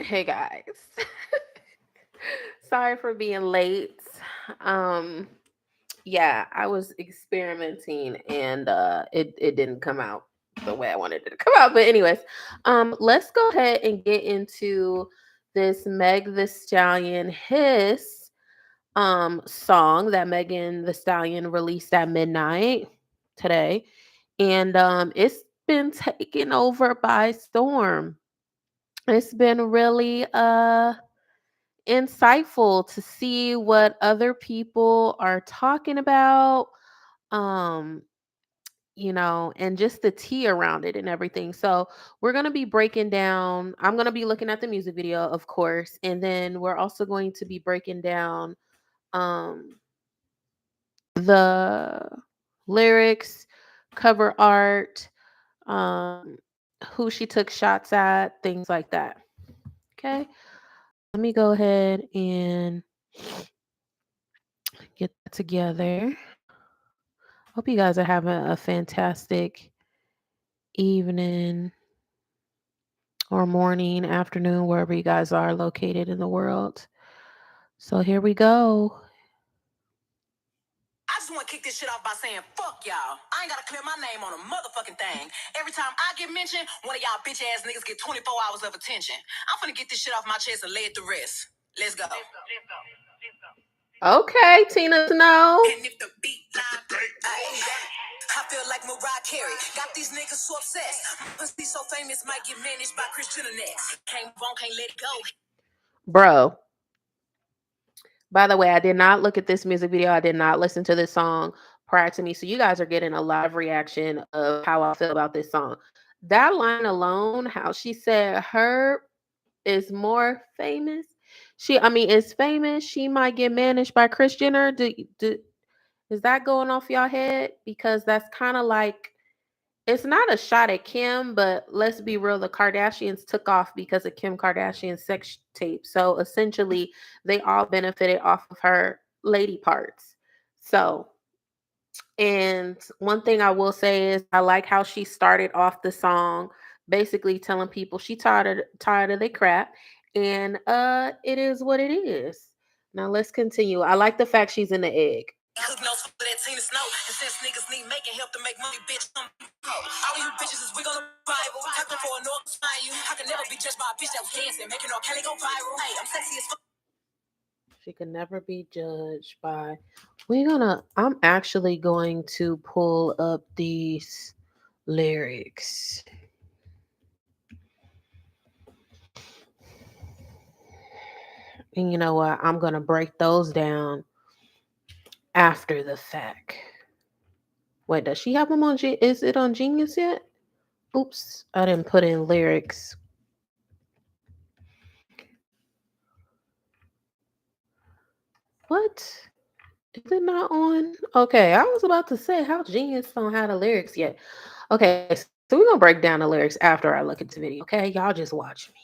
Hey guys. Sorry for being late. Um yeah, I was experimenting and it didn't come out the way I wanted it to come out. But anyways, let's go ahead and get into this Meg the Stallion Hiss song that Megan the Stallion released at midnight today. And it's been taken over by storm. It's been really insightful to see what other people are talking about, um and just the tea around it and everything. So we're going to be breaking down, I'm going to be looking at the music video, of course, and then we're also going to be breaking down um the lyrics, cover art, um who she took shots at, things like that. Okay, let me go ahead and get that together. Hope you guys are having a fantastic evening or morning, afternoon, wherever you guys are located in the world. So here we go. I just want to kick this shit off by saying, fuck y'all. I ain't got to clear my name on a motherfucking thing. Every time I get mentioned, one of y'all bitch ass niggas get 24 hours of attention. I'm finna get this shit off my chest and lay it to rest. Let's go. Okay, Tina Snow. And if the beat line, I feel like Mariah Carey. Got these niggas so obsessed. Pussy so famous might get managed by Chris Jenner next. Can't let it go. Bro, by the way, I did not look at this music video. I did not listen to this song prior to me. So you guys are getting a live reaction of how I feel about this song. That line alone, how she said her is more famous. Is famous. She might get managed by Kris Jenner. Is that going off y'all head? Because that's kind of like, it's not a shot at Kim, but let's be real, the Kardashians took off because of Kim Kardashian's sex tape. So essentially, they all benefited off of her lady parts. So, and one thing I will say is I like how she started off the song basically telling people she tired of their crap, and it is what it is. Now let's continue. I like the fact she's in the egg. Hook notes for that Tina Snow. And since niggas need making help to make money, bitch, all you bitches is wig on the Bible. Talking for a North Spine you. I can never be judged by a bitch that was dancing, making all Kelly go viral. Hey, I'm sexy as fuck. She can never be judged by. I'm actually going to pull up these lyrics. And you know what? I'm going to break those down after the fact. Wait, does she have them on? Is it on Genius yet? Oops, I didn't put in lyrics. What? Is it not on? Okay, I was about to say how Genius don't have the lyrics yet. Okay, so we're gonna break down the lyrics after I look at the video. Okay, y'all just watch me.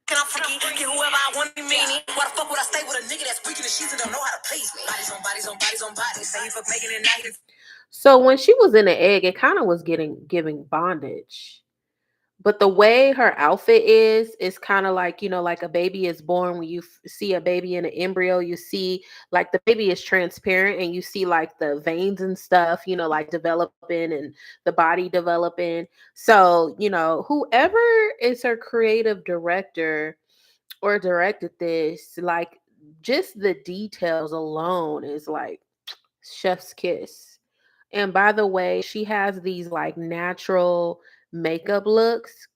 Can I freaky, get whoever I want to mean it. Why the fuck would I stay with a nigga that's weak in the sheets and don't know how to please me? Bodies on bodies on bodies on bodies. Say he fuck making it now. So when she was in the egg, it kind of was giving bondage. But the way her outfit is kind of like, like a baby is born. When you see a baby in an embryo, you see like the baby is transparent and you see like the veins and stuff, like developing and the body developing. So, whoever is her creative director or directed this, like just the details alone is like chef's kiss. And by the way, she has these like natural makeup looks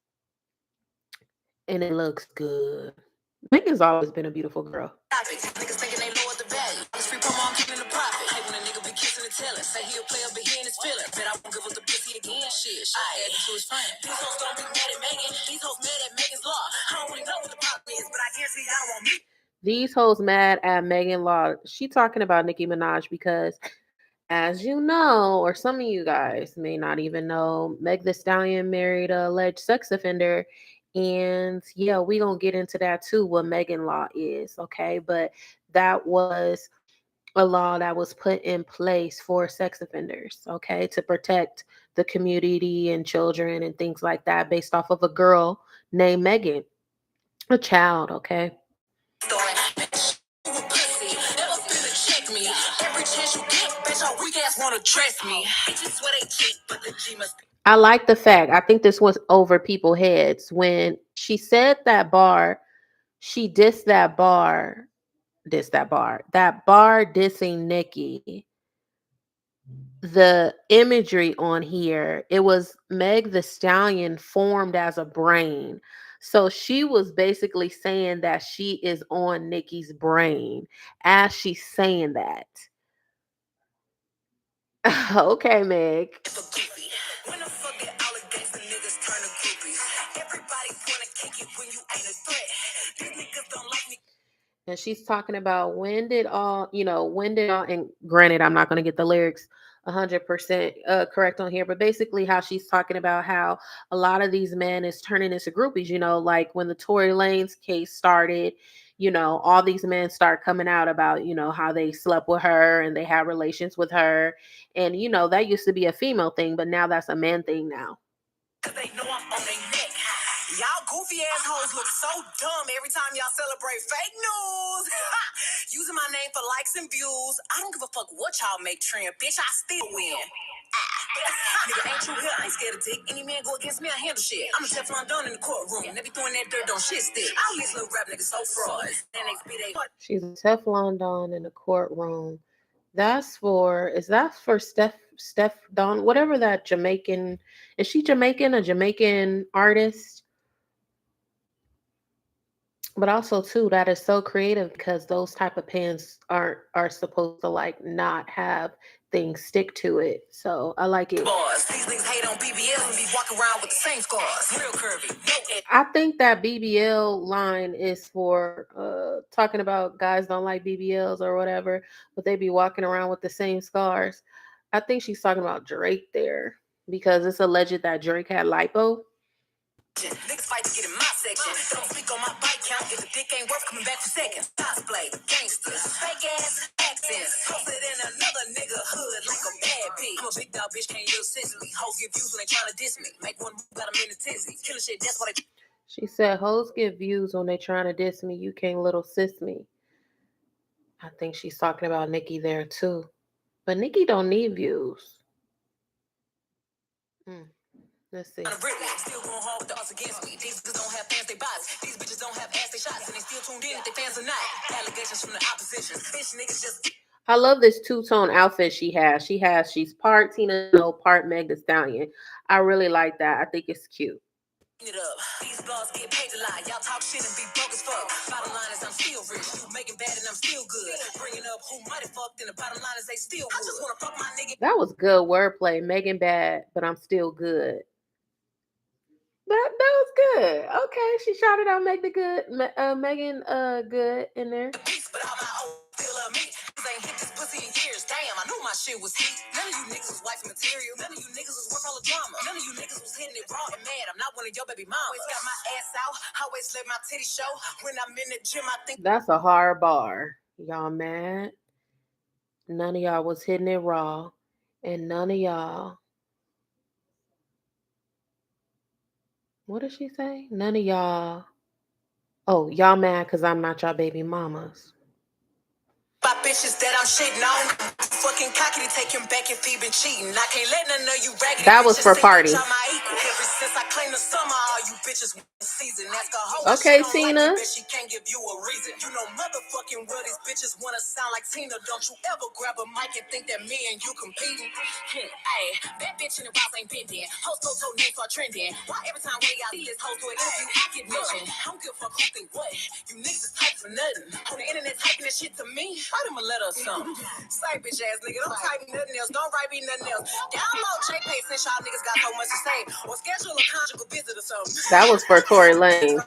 and it looks good. Megan's always been a beautiful girl. Niggas thinking they lower the value. It's free promo, I'm getting the profit. Hey, when a nigga be kissing and telling, say he'll play up, but he in his feelings. Bet I won't give up the pussy again. Shit, I add it to his friend. These hoes don't be mad at Megan. These hoes mad at Megan's law. I don't really know what the problem is, but I guarantee y'all want me. These hoes mad at Megan Law. She talking about Nicki Minaj because, as you know, or some of you guys may not even know, Meg the Stallion married a alleged sex offender. And yeah, we gonna get into that too, what Megan Law is, okay? But that was a law that was put in place for sex offenders, okay, to protect the community and children and things like that, based off of a girl named Megan. A child, okay. Never finna check me. Every chance you get, bitch, your weak ass wanna dress me. Bitches swear they cheat, but the G must be. I like the fact, I think this was over people's heads when she said that bar, she dissed that bar dissing Nikki. The imagery on here, it was Meg the Stallion formed as a brain. So she was basically saying that she is on Nikki's brain as she's saying that. Okay, Meg. When the fuck did all the gangsta niggas turn to groupies? Everybody wanna kick it when you ain't a threat. These niggas don't like me. And she's talking about when did all, and granted, I'm not going to get the lyrics 100% correct on here, but basically how she's talking about how a lot of these men is turning into groupies, like when the Tory Lanez case started, all these men start coming out about, how they slept with her and they had relations with her. And, that used to be a female thing, but now that's a man thing now. Cause they know I'm on their neck. Y'all goofy assholes look so dumb every time y'all celebrate fake news. Using my name for likes and views. I don't give a fuck what y'all make trend, bitch. I still win. Nigga, ain't you here? I ain't scared of dick. Any man go against me, I handle shit. I'm a Teflon Don in the courtroom. They be throwing that dirt on shit stick. All these little rap niggas so frauds. And they spit they. She's a Teflon Don in the courtroom. Is that for Steph Don, whatever that Jamaican, is she Jamaican, a Jamaican artist? But also too, that is so creative because those type of pens are supposed to like not have things stick to it. So I like it. Boys, these niggas hate on BBL and be walking around with the same scars. Real curvy. No. I think that BBL line is for talking about guys don't like BBLs or whatever, but they be walking around with the same scars. I think she's talking about Drake there because it's alleged that Drake had lipo. Niggas fight to get in my section. Don't speak on my bike count if the dick ain't worth coming back for seconds. Cosplay, gangsters, fake ass accents. Posted in another nigga hood like a bad bitch. I'm a big dog bitch, can't live since me. Hoes get views when they tryna diss me. Make one move, got 'em in the tizzy. Killing shit, that's why they. She said, "Hoes get views when they trying to diss me. You can't little sis me." I think she's talking about Nikki there too, but Nikki don't need views. Hmm. Let's see. Still going hard with the odds against me. These niggas don't have fans, they bots. These bitches don't have ass, they shots. And they still tuned in if they fans or not. Allegations from the opposition. Bitch niggas just. I love this two-tone outfit she has. She's part Tina Snow, part Meg The Stallion. I really like that. I think it's cute. It up. These blogs get paid a lot. Y'all talk shit and be broke as fuck. Bottom line is I'm still rich. You making bad and I'm still good. Bringing up who might have fucked and the bottom line is they still would. I just wanna fuck my nigga. That was good wordplay. Megan bad, but I'm still good. That was good. Okay, she shouted out Meg the good, Megan good in there. But all my old still love me. Cause I ain't hit this pussy in years. Damn, I knew my shit was heat. None of you niggas was wife material. None of you niggas was worth all the drama. None of you niggas was hitting it raw and mad. I'm not one of your baby mamas. Always got my ass out. Always let my titty show. When I'm in the gym, I think That's a hard bar. Y'all mad? None of y'all was hitting it raw, and none of y'all. What did she say? None of y'all. Oh, y'all mad because I'm not y'all baby mamas. my bitches that I'm shitting on. Fucking cocky to take him back if he been cheating. I can't let none of you raggedy That was bitches for say Party. bitch I'm my equal. Ever since I claimed the summer, all you bitches want the season. Ask a hoe if she Okay, don't like you, Tina. bet she can't give you a reason. You know motherfucking well these bitches wanna sound like Tina. Don't you ever grab a mic and think that me and you competing. Hey, that bitch in the box ain't been there. Hoes go to names start trending. Why every time one of y'all see this hoes do an interview, I get mentioned? I don't give a fuck who think what. You niggas is type for nothing. On the internet typing this shit to me. Write him a letter or something. Say bitch ass nigga, don't type me nothing else. Don't write me nothing else. Download JPay since y'all niggas got so much to say. Or schedule a conjugal visit or something. That was for Tory Lanez.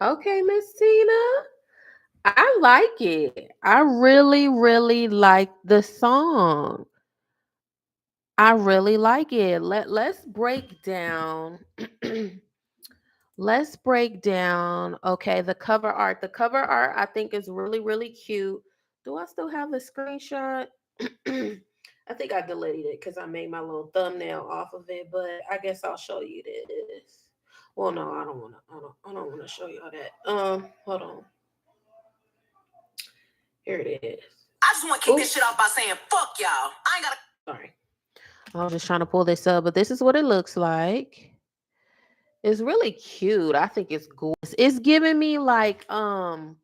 Okay, Miss Tina. I like it. I really, really like the song. I really like it. Let's break down. Let's break down. Okay, the cover art. The cover art I think is really, really cute. Do I still have the screenshot? I think I deleted it because I made my little thumbnail off of it, but I guess I'll show you this. Well, no, I don't want to. I don't want to show y'all that. Hold on. Here it is. I just want to kick this shit Oops. off by saying, fuck y'all. I ain't got to. Sorry. I was just trying to pull this up, but this is what it looks like. It's really cute. I think it's gorgeous. It's giving me like in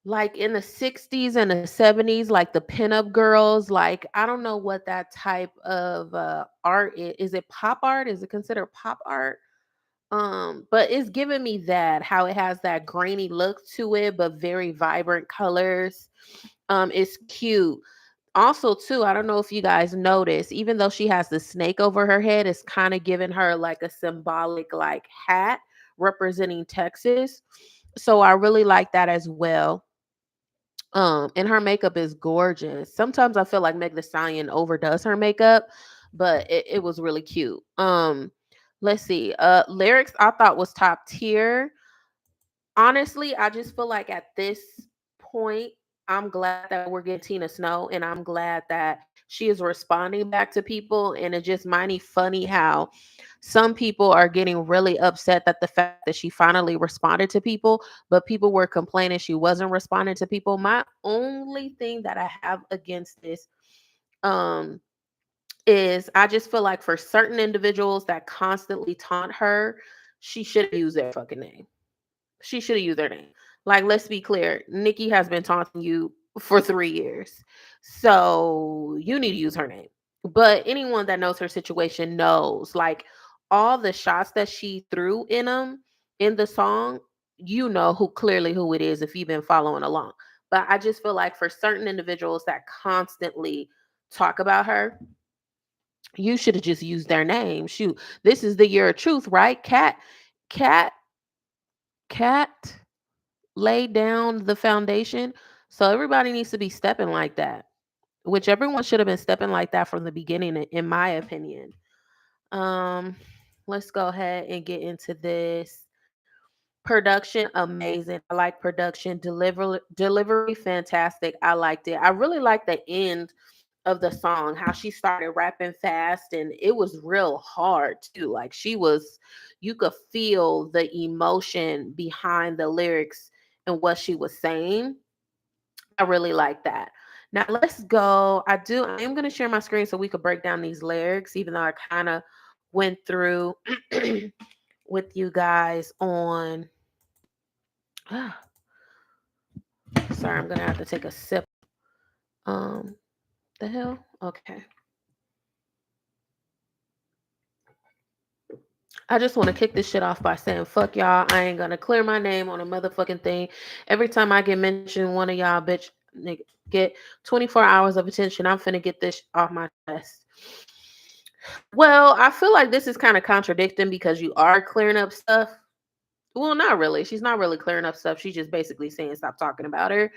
the 60s and the 70s, like the pinup girls. Like, I don't know what that type of art is. Is it pop art? Is it considered pop art? But it's giving me that, how it has that grainy look to it, but very vibrant colors. It's cute. Also, too, I don't know if you guys notice, even though she has the snake over her head, it's kind of giving her like a symbolic like hat representing Texas. So I really like that as well. And her makeup is gorgeous. Sometimes I feel like Meg the Stallion overdoes her makeup, but it was really cute. Let's see. Lyrics I thought was top tier. Honestly, I just feel like at this point, I'm glad that we're getting Tina Snow, and I'm glad that she is responding back to people. And it's just mighty funny how some people are getting really upset that the fact that she finally responded to people, but people were complaining she wasn't responding to people. My only thing that I have against this um is I just feel like for certain individuals that constantly taunt her, she should have used their fucking name. She should have used her name. Like, let's be clear. Nikki has been taunting you for 3 years. So you need to use her name. But anyone that knows her situation knows, like, all the shots that she threw in them in the song, you know who it is if you've been following along. But I just feel like for certain individuals that constantly talk about her, you should have just used their name. Shoot, this is the year of truth, right? Cat, cat laid down the foundation. So everybody needs to be stepping like that, which everyone should have been stepping like that from the beginning, in my opinion. Um, let's go ahead and get into this. Production, amazing. I like production. Delivery, fantastic. I liked it. I really like the end of the song, how she started rapping fast, and it was real hard too. Like, you could feel the emotion behind the lyrics and what she was saying. I really like that. Now let's go. I am gonna share my screen so we could break down these lyrics, even though I kind of went through with you guys on sorry, I'm gonna have to take a sip. Um the hell? Okay. I just want to kick this shit off by saying, fuck y'all. I ain't gonna clear my name on a motherfucking thing. Every time I get mentioned, one of y'all bitch nigga get 24 hours of attention. I'm finna get this off my chest. Well, I feel like this is kind of contradicting because you are clearing up stuff. Well, not really. She's not really clearing up stuff. She's just basically saying stop talking about her.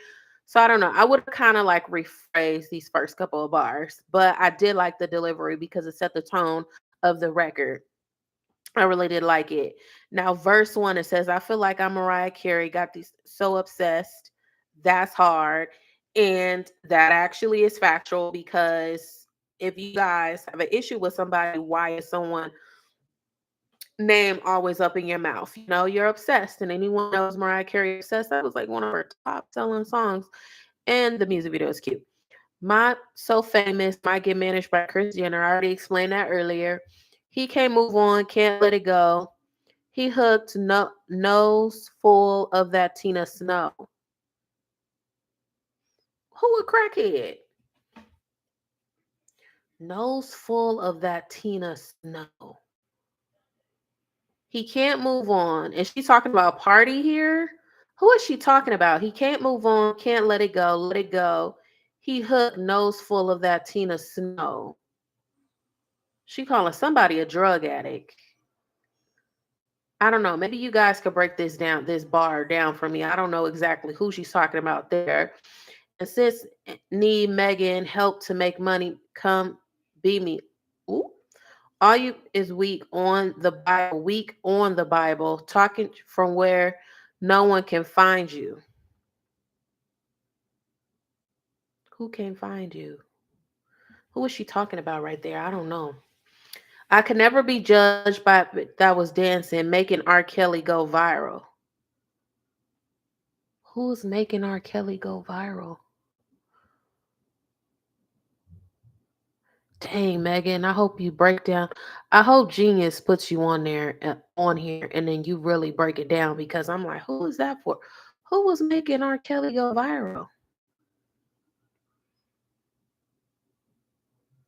So I don't know. I would kind of like rephrase these first couple of bars, but I did like the delivery because it set the tone of the record. I really did like it. Now, verse one, it says, I feel like I'm Mariah Carey, got these so obsessed. That's hard. And that actually is factual because if you guys have an issue with somebody, why is someone name always up in your mouth? You know, you're obsessed. And anyone knows Mariah Carey obsessed, that was like one of her top selling songs. And the music video is cute. My So Famous might get managed by Chris Jenner. I already explained that earlier. He can't move on, can't let it go. He hooked, no, nose full of that Tina Snow. Who a crackhead? Nose full of that Tina Snow. He can't move on. Is she talking about party here? Who is she talking about? He can't move on, can't let it go, let it go. He hooked, nose full of that Tina Snow. She calling somebody a drug addict. I don't know. Maybe you guys could break this bar down for me. I don't know exactly who she's talking about there. And sis need Megan help to make money. Come be me. Ooh. All you is weak on the Bible, talking from where no one can find you. Who can find you? Who was she talking about right there? I don't know. I could never be judged by that was dancing, making R. Kelly go viral. Who's making R. Kelly go viral? Dang, Megan, I hope you break down. I hope Genius puts you on there, on here, and then you really break it down because I'm like, who is that for? Who was making R. Kelly go viral?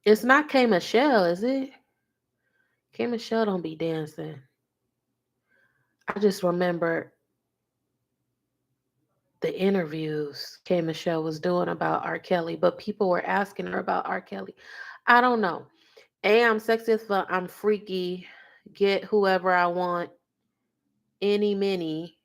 It's not K Michelle, is it? K Michelle don't be dancing. I just remember the interviews K Michelle was doing about R. Kelly, but people were asking her about R. Kelly. I don't know. I'm sexist, I'm freaky. Get whoever I want. Any, many.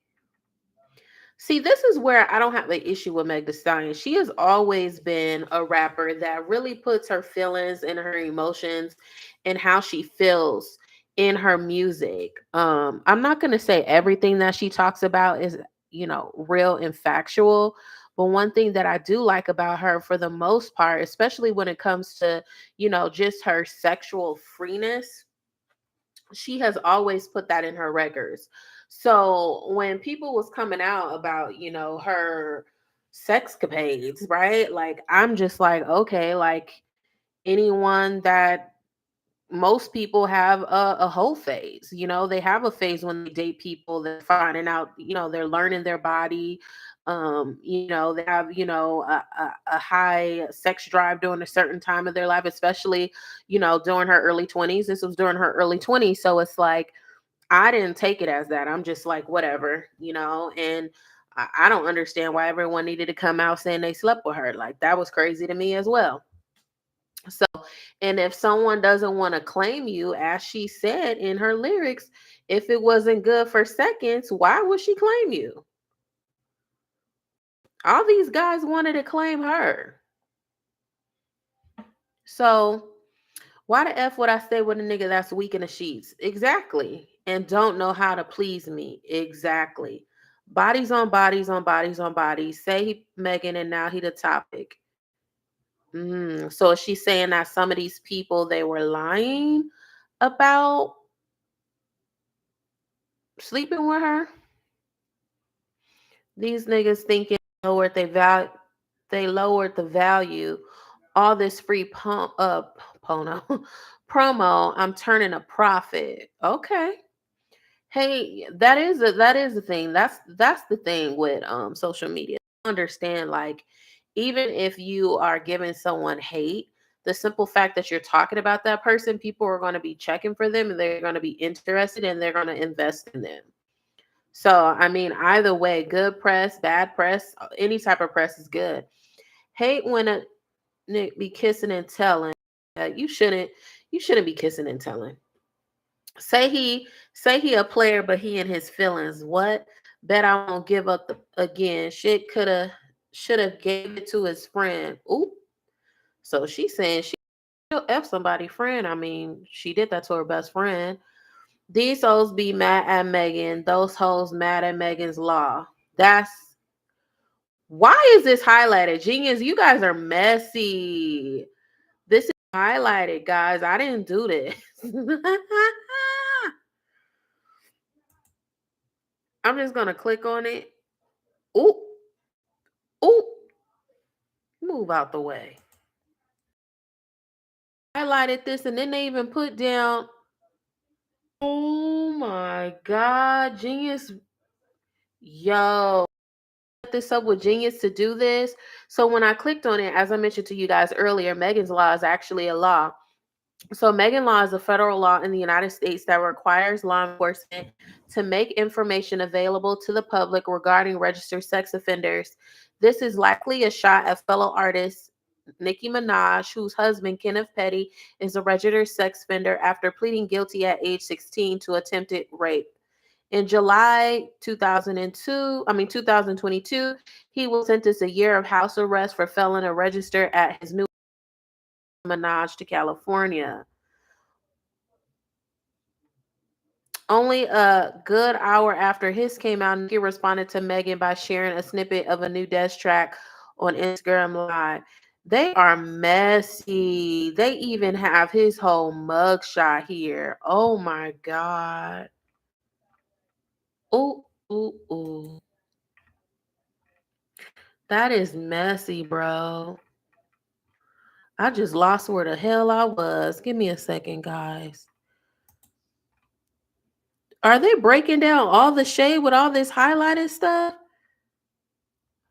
See, this is where I don't have an issue with Meg Thee Stallion. She has always been a rapper that really puts her feelings and her emotions and how she feels in her music. I'm not gonna say everything that she talks about is, real and factual. But one thing that I do like about her for the most part, especially when it comes to, just her sexual freeness, she has always put that in her records. So when people was coming out about, her sexcapades, right? Like I'm just like, okay, like anyone that most people have a whole phase, they have a phase when they date people, they're finding out, they're learning their body. They have, a high sex drive during a certain time of their life, especially, during her early 20s. This was during her early 20s. So it's like, I didn't take it as that. I'm just like, whatever, and I don't understand why everyone needed to come out saying they slept with her. Like, that was crazy to me as well. So, and if someone doesn't want to claim you, as she said in her lyrics, if it wasn't good for seconds, why would she claim you? All these guys wanted to claim her. So, why the F would I stay with a nigga that's weak in the sheets? Exactly. And don't know how to please me. Exactly. Bodies on bodies on bodies on bodies. Say he Megan and now he the topic. So is she saying that some of these people they were lying about sleeping with her? These niggas thinking they lowered the value. All this free pono promo. I'm turning a profit. Okay. Hey, that is the thing. That's the thing with social media. Understand, like, even if you are giving someone hate, the simple fact that you're talking about that person, people are going to be checking for them and they're going to be interested and they're going to invest in them. So, I mean, either way, good press, bad press, any type of press is good. Hate when a nigga be kissing and telling. You shouldn't be kissing and telling. Say he a player, but he in his feelings. What? Bet I won't give up again. Shit coulda shoulda gave it to his friend. Oop. So she's saying she'll F somebody friend. I mean, she did that to her best friend. These hoes be mad at Megan. Those hoes mad at Megan's law. That's why is this highlighted? Genius, you guys are messy. This is highlighted, guys. I didn't do this. I'm just gonna click on it. Ooh, ooh, move out the way. Highlighted this, and then they even put down. Oh my God, Genius. Yo, set this up with Genius to do this. So when I clicked on it, as I mentioned to you guys earlier, Megan's Law is actually a law. So, Megan Law is a federal law in the United States that requires law enforcement to make information available to the public regarding registered sex offenders. This is likely a shot at fellow artist Nicki Minaj, whose husband, Kenneth Petty, is a registered sex offender after pleading guilty at age 16 to attempted rape. In July 2022, he was sentenced a year of house arrest for failing to register at his new Minaj to California. Only a good hour after his came out, Nicki responded to Megan by sharing a snippet of a new diss track on Instagram Live. They are messy. They even have his whole mugshot here. Oh my God. Ooh, ooh, ooh. That is messy, bro. I just lost where the hell I was. Give me a second, guys. Are they breaking down all the shade with all this highlighted stuff?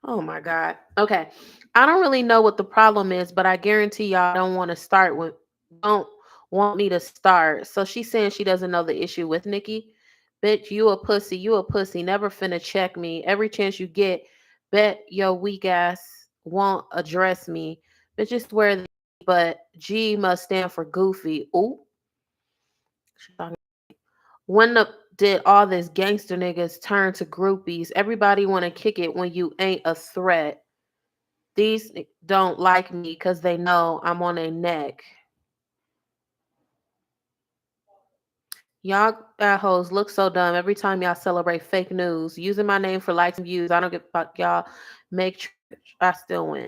Oh my God. Okay. I don't really know what the problem is, but I guarantee y'all don't want to start with, don't want me to start. So she's saying she doesn't know the issue with Nikki. Bitch, you a pussy. You a pussy. Never finna check me. Every chance you get, bet your weak ass won't address me. Bitch, I swear, but G must stand for goofy. Ooh. When the did all this gangster niggas turn to groupies? Everybody want to kick it when you ain't a threat. These don't like me because they know I'm on their neck. Y'all hoes look so dumb every time y'all celebrate fake news. Using my name for likes and views. I don't give a fuck. Y'all make I still win.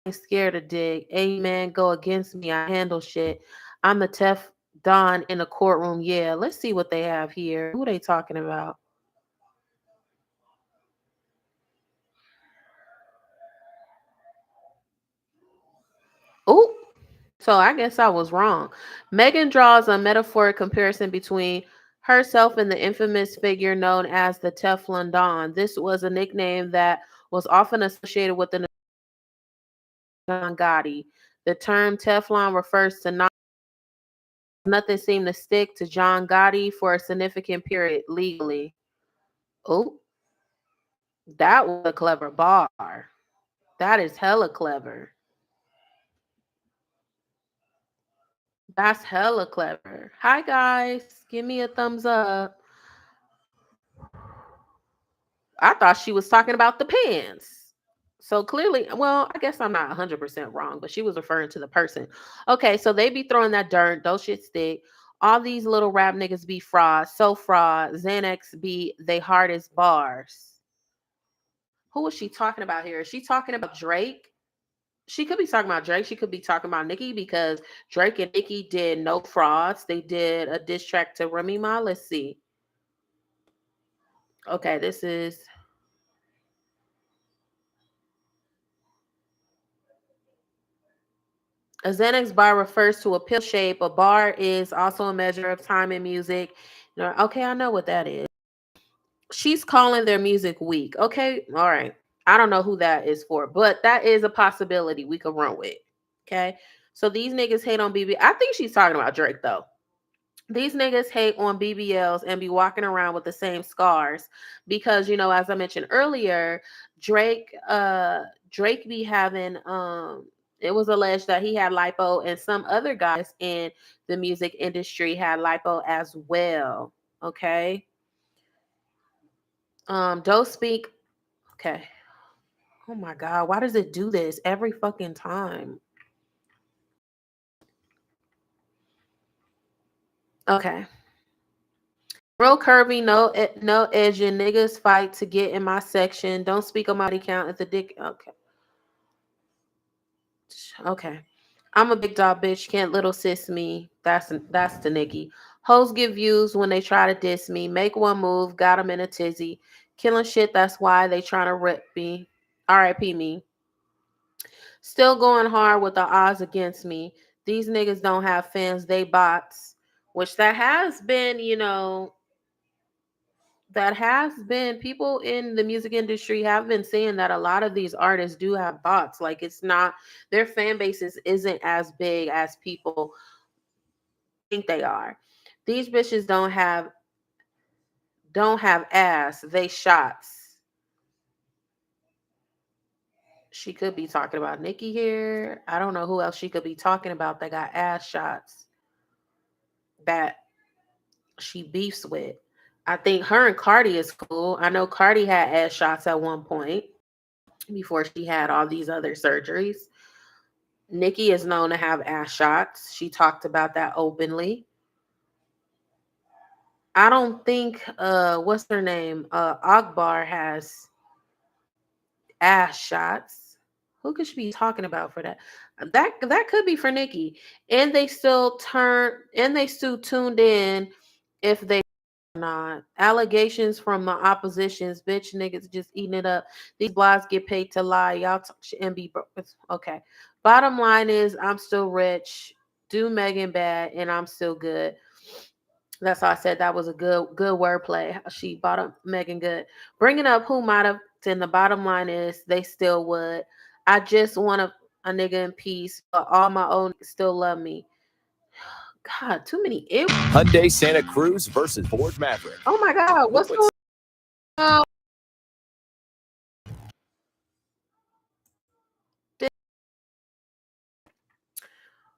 Ain't scared to dig. Amen. Go against me. I handle shit. I'm the Tef Don in the courtroom. Yeah. Let's see what they have here. Who they talking about? Oh, so I guess I was wrong. Megan draws a metaphoric comparison between herself and the infamous figure known as the Teflon Don. This was a nickname that was often associated with the John Gotti. The term Teflon refers to nothing seemed to stick to John Gotti for a significant period legally. Oh, that was a clever bar. That is hella clever. That's hella clever. Hi guys, give me a thumbs up. I thought she was talking about the pants. So clearly, well, I guess I'm not 100% wrong, but she was referring to the person. Okay, so they be throwing that dirt, those shit stick. All these little rap niggas be fraud, so fraud. Xanax be they hardest bars. Who is she talking about here? Is she talking about Drake? She could be talking about Drake. She could be talking about Nicki because Drake and Nicki did no frauds. They did a diss track to Remy Ma. Let's see. Okay, this is a Xanax bar refers to a pill shape. A bar is also a measure of time in music. Okay, I know what that is. She's calling their music weak. Okay, all right. I don't know who that is for, but that is a possibility we could run with. Okay, so these niggas hate on BB. I think she's talking about Drake though. These niggas hate on BBLs and be walking around with the same scars because as I mentioned earlier, Drake be having it was alleged that he had lipo and some other guys in the music industry had lipo as well. Okay. Don't speak. Okay. Oh my god, why does it do this every fucking time? Okay. Real curvy, no edging. Niggas fight to get in my section. Don't speak on my body count at the dick. Okay. Okay. I'm a big dog bitch. Can't little sis me. That's the Nikki. Hoes give views when they try to diss me. Make one move, got them in a tizzy. Killing shit, that's why they trying to rip me. R.I.P. me. Still going hard with the odds against me. These niggas don't have fans, they bots. Which that has been, that has been people in the music industry have been saying that a lot of these artists do have bots. Like it's not their fan bases isn't as big as people think they are. These bitches don't have ass, they shots. She could be talking about Nikki here. I don't know who else she could be talking about that got ass shots that she beefs with. I think her and Cardi is cool. I know Cardi had ass shots at one point before she had all these other surgeries. Nikki is known to have ass shots. She talked about that openly. I don't think what's her name? Akbar has ass shots. Who could she be talking about for that? That could be for Nikki. And they still tuned in if they not. Allegations from the oppositions, bitch niggas just eating it up. These blogs get paid to lie. Y'all talk shit and be broke. Okay. Bottom line is I'm still rich. Do Megan bad and I'm still good. That's why I said that was a good wordplay. She bought up Megan good. Bringing up who might have, and the bottom line is they still would. I just want a nigga in peace, but all my own still love me. God, too many. Hyundai Santa Cruz versus Ford Maverick. Oh my God, Look what's what's going on?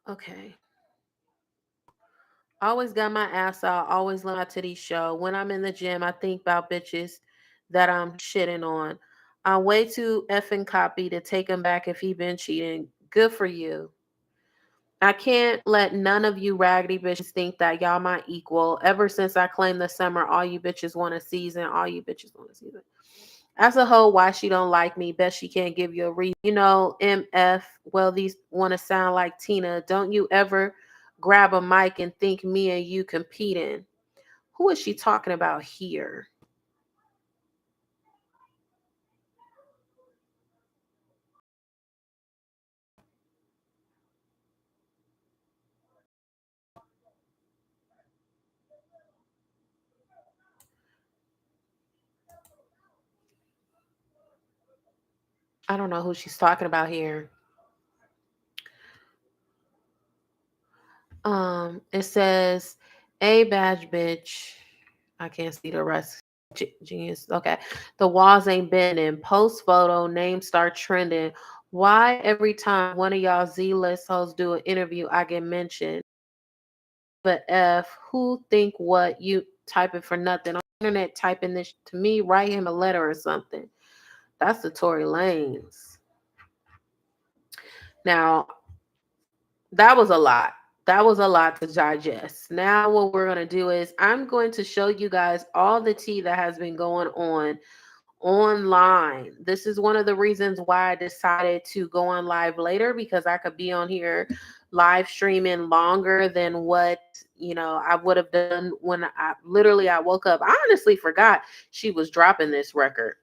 Okay. Always got my ass out. Always learn my titty show. When I'm in the gym, I think about bitches that I'm shitting on. I'm way too effing copy to take him back if he been cheating. Good for you. I can't let none of you raggedy bitches think that y'all my equal. Ever since I claimed the summer, all you bitches want a season. All you bitches want a season. As a whole, why she don't like me? Bet she can't give you a reason. MF. Well, these want to sound like Tina. Don't you ever grab a mic and think me and you competing? Who is she talking about here? I don't know who she's talking about here. It says a badge bitch. I can't see the rest. Genius. Okay. The walls ain't bending. Post photo, name start trending. Why every time one of y'all Z-list hosts do an interview, I get mentioned? But F, who think what you typing for nothing on the internet, typing this to me, write him a letter or something. That's the Tory Lanez. Now, that was a lot. That was a lot to digest. Now, what we're going to do is I'm going to show you guys all the tea that has been going on online. This is one of the reasons why I decided to go on live later, because I could be on here live streaming longer than what I would have done when I woke up. I honestly forgot she was dropping this record.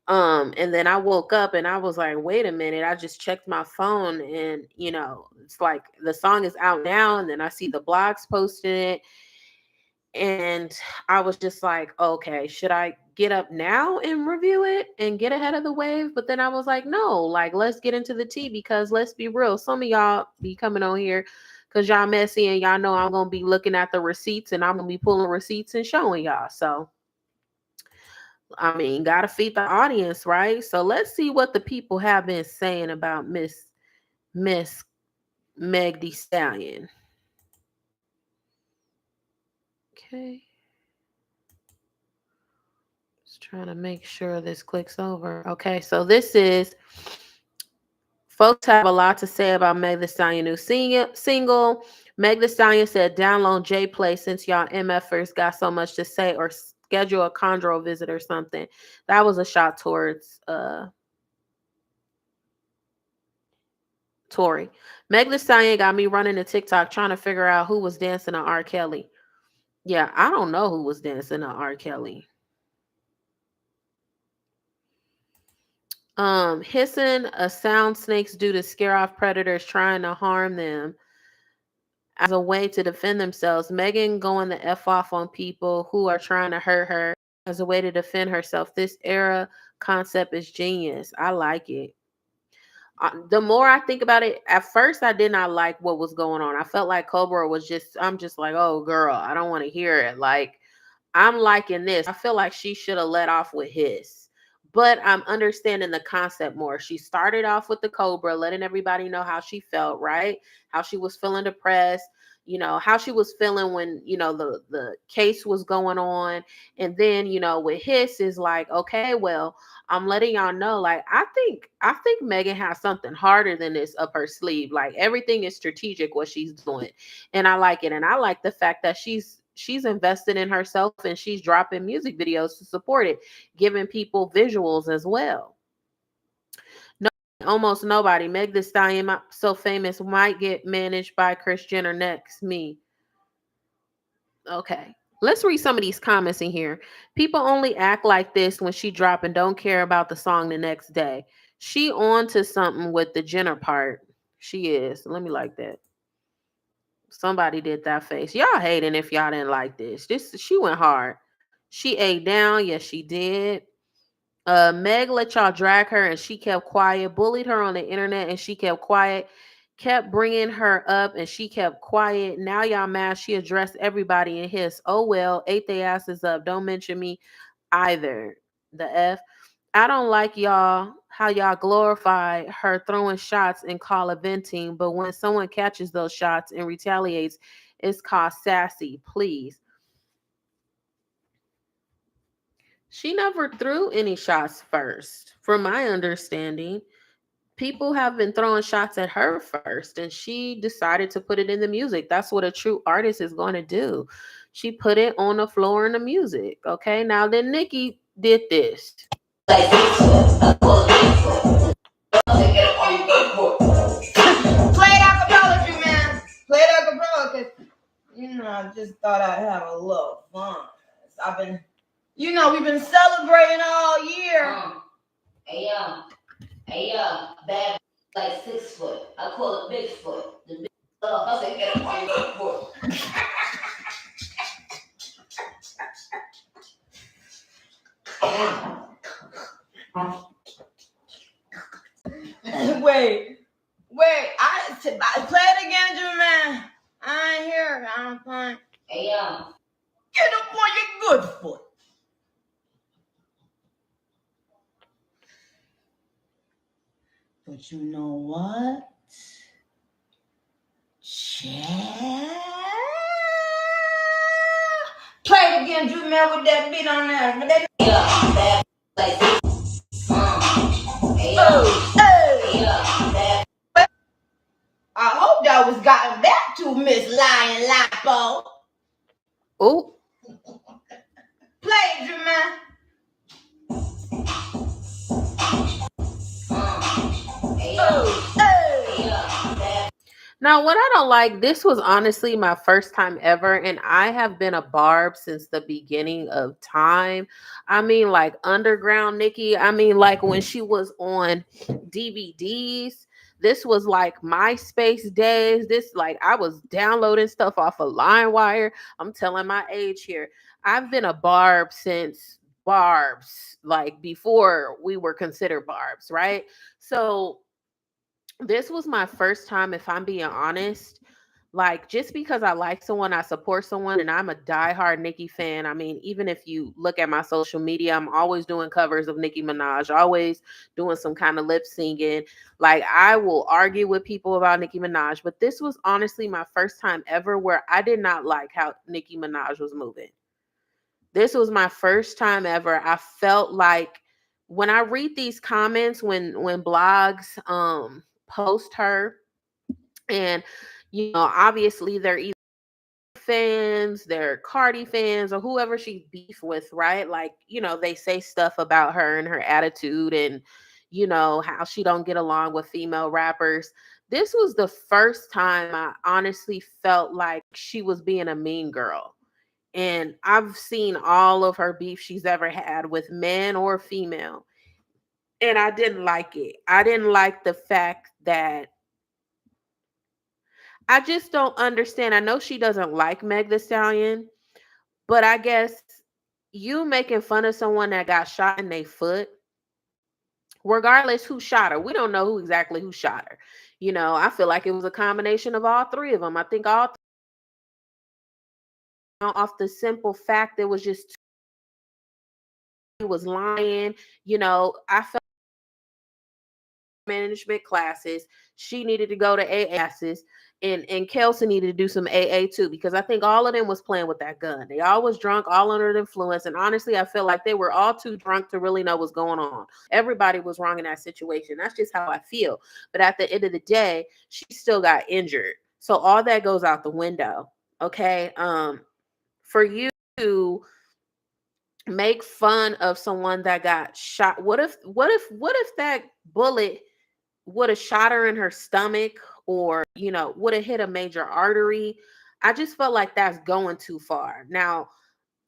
And then I woke up and I was like, wait a minute. I just checked my phone and it's like the song is out now, and then I see the blogs posting it. And I was just like, okay, should I get up now and review it and get ahead of the wave? But then I was like, no, like, let's get into the tea, because let's be real. Some of y'all be coming on here because y'all messy and y'all know I'm going to be looking at the receipts and I'm going to be pulling receipts and showing y'all. So, I mean, got to feed the audience, right? So let's see what the people have been saying about Miss Meg Thee Stallion. Okay. Just trying to make sure this clicks over. Okay, so this is folks have a lot to say about Meg Thee Stallion new single. Meg Thee Stallion said, "Download J Play since y'all MFers got so much to say, or schedule a chondro visit or something." That was a shot towards Tory. Meg Thee Stallion got me running to TikTok trying to figure out who was dancing to R. Kelly. Yeah, I don't know who was dancing to R. Kelly. Hissing a sound snakes do to scare off predators trying to harm them as a way to defend themselves. Megan going the F off on people who are trying to hurt her as a way to defend herself. This era concept is genius. I like it. The more I think about it, at first I did not like what was going on. I felt like Cobra was I'm just like, oh girl, I don't want to hear it. Like, I'm liking this. I feel like she should have let off with his. But I'm understanding the concept more. She started off with the Cobra, letting everybody know how she felt, right? How she was feeling depressed, how she was feeling when, the case was going on. And then, with his is like, okay, well, I'm letting y'all know, like, I think Megan has something harder than this up her sleeve. Like, everything is strategic what she's doing. And I like it. And I like the fact that she's invested in herself and she's dropping music videos to support it, giving people visuals as well. No Almost nobody. Meg the Stallion, so famous, might get managed by Chris Jenner next. Me. Okay. Let's read some of these comments in here. People only act like this when she drop and don't care about the song the next day. She on to something with the Jenner part. She is. Let me like that. Somebody did that face. Y'all hating if y'all didn't like this. This she went hard. She ate down. Yes, she did. Meg let y'all drag her and she kept quiet. Bullied her on the internet and she kept quiet. Kept bringing her up and she kept quiet. Now y'all mad. She addressed everybody in his. Oh well, ate their asses up. Don't mention me either. The F. I don't like y'all how y'all glorify her throwing shots and call it venting, but when someone catches those shots and retaliates, it's called sassy. Please. She never threw any shots first, from my understanding. People have been throwing shots at her first, and she decided to put it in the music. That's what a true artist is going to do. She put it on the floor in the music. Okay, now then Nikki did this. Like Bigfoot. I call it Bigfoot. They get up on you good for it. Play it acapella, you man. Play it acapella, cause I just thought I'd have a little fun. I've been, we've been celebrating all year. Hey bad like 6 foot. I call it Bigfoot. The big I say get up on you good for it. Wait, I play it again, Jimmy man. I ain't hear it. I don't find. Hey, get up on your good foot. But you know what? Child. Play it again, Jimmy man, with that beat on there. Bad like I hope that was gotten back to Miss Lion Lapo. Oh, play it, Jermaine. now, what I don't like, this was honestly my first time ever, and I have been a barb since the beginning of time. I mean, like underground Nikki. I mean, like when she was on DVDs. This was like MySpace days. This like I was downloading stuff off of LimeWire. I'm telling my age here. I've been a barb since barbs, like before we were considered barbs, right? So this was my first time, if I'm being honest. Like, just because I like someone, I support someone, and I'm a diehard Nicki fan. I mean, even if you look at my social media, I'm always doing covers of Nicki Minaj, always doing some kind of lip singing. Like, I will argue with people about Nicki Minaj, but this was honestly my first time ever where I did not like how Nicki Minaj was moving. This was my first time ever. I felt like when I read these comments, when blogs post her, and obviously they're either fans, they're Cardi fans, or whoever she's beef with, right? Like, they say stuff about her and her attitude, and how she don't get along with female rappers. This was the first time I honestly felt like she was being a mean girl. And I've seen all of her beef she's ever had with men or female. And I didn't like it. I didn't like the fact that I just don't understand. I know she doesn't like Meg the Stallion, but I guess you making fun of someone that got shot in their foot, regardless who shot her. We don't know who shot her. I feel like it was a combination of all three of them. I think all off the simple fact there was just he was lying. I felt management classes. She needed to go to AA classes, and Kelsey needed to do some AA too, because I think all of them was playing with that gun. They all was drunk, all under the influence, and honestly, I feel like they were all too drunk to really know what's going on. Everybody was wrong in that situation. That's just how I feel. But at the end of the day, she still got injured, so all that goes out the window. Okay, for you to make fun of someone that got shot, what if that bullet would have shot her in her stomach, or, would have hit a major artery. I just felt like that's going too far. Now,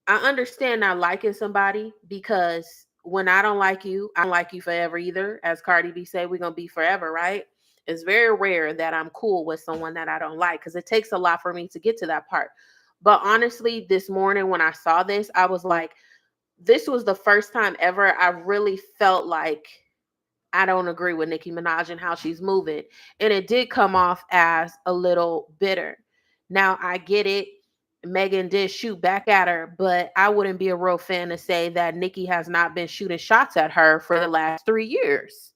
I understand not liking somebody, because when I don't like you, I don't like you forever either. As Cardi B said, we're gonna be forever, right? It's very rare that I'm cool with someone that I don't like, because it takes a lot for me to get to that part. But honestly, this morning when I saw this, I was like, this was the first time ever I really felt like I don't agree with Nicki Minaj and how she's moving. And it did come off as a little bitter. Now, I get it. Megan did shoot back at her, but I wouldn't be a real fan to say that Nicki has not been shooting shots at her for the last 3 years.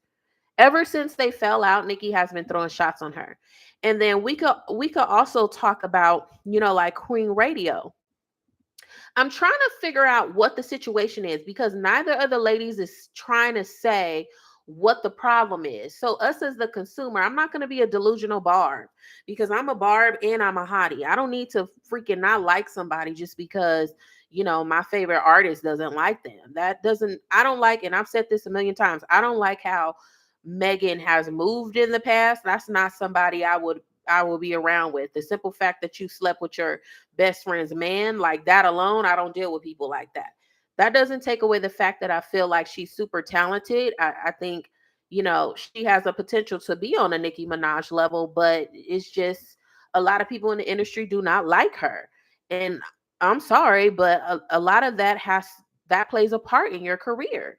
Ever since they fell out, Nicki has been throwing shots on her. And then we could also talk about, like Queen Radio. I'm trying to figure out what the situation is, because neither of the ladies is trying to say what the problem is. So us as the consumer, I'm not going to be a delusional barb, because I'm a barb and I'm a hottie. I don't need to freaking not like somebody just because, my favorite artist doesn't like them. That doesn't, I don't like, and I've said this a million times, I don't like how Megan has moved in the past. That's not somebody I will be around with. The simple fact that you slept with your best friend's man, like that alone, I don't deal with people like that. That doesn't take away the fact that I feel like she's super talented. I think, she has a potential to be on a Nicki Minaj level, but it's just a lot of people in the industry do not like her. And I'm sorry, but a lot of that plays a part in your career.